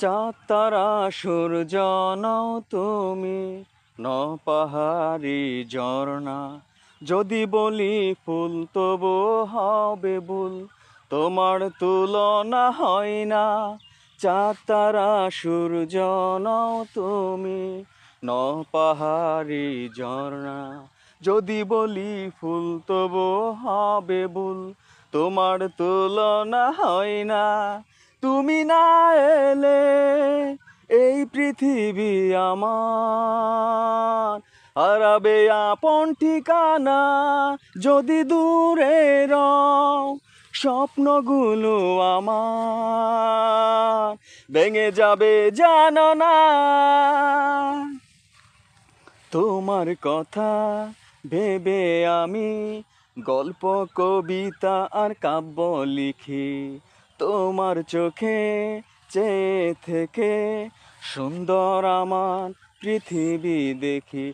চাঁদ তারা সূর্য নও তুমি, ন পাহাড়ি ঝর্ণা। যদি বলি ফুল তবু হবে ভুল, তোমার তুলনা হয় না। চাঁদ তারা সূর্য নও তুমি, ন পাহাড়ি ঝর্ণা। যদি বলি ফুল তবু হবে ভুল, তোমার তুলনা হয় না। তুমি না এলে এই পৃথিবী আমার হারাবে আপন ঠিকানা। যদি দূরে রও স্বপ্নগুলো আমার ভেঙে যাবে জানো না। তোমার কথা ভেবে আমি গল্প, কবিতা আর কাব্য লিখি। তোমার চোখে চেয়ে থেকে সুন্দর আমার পৃথিবী দেখি।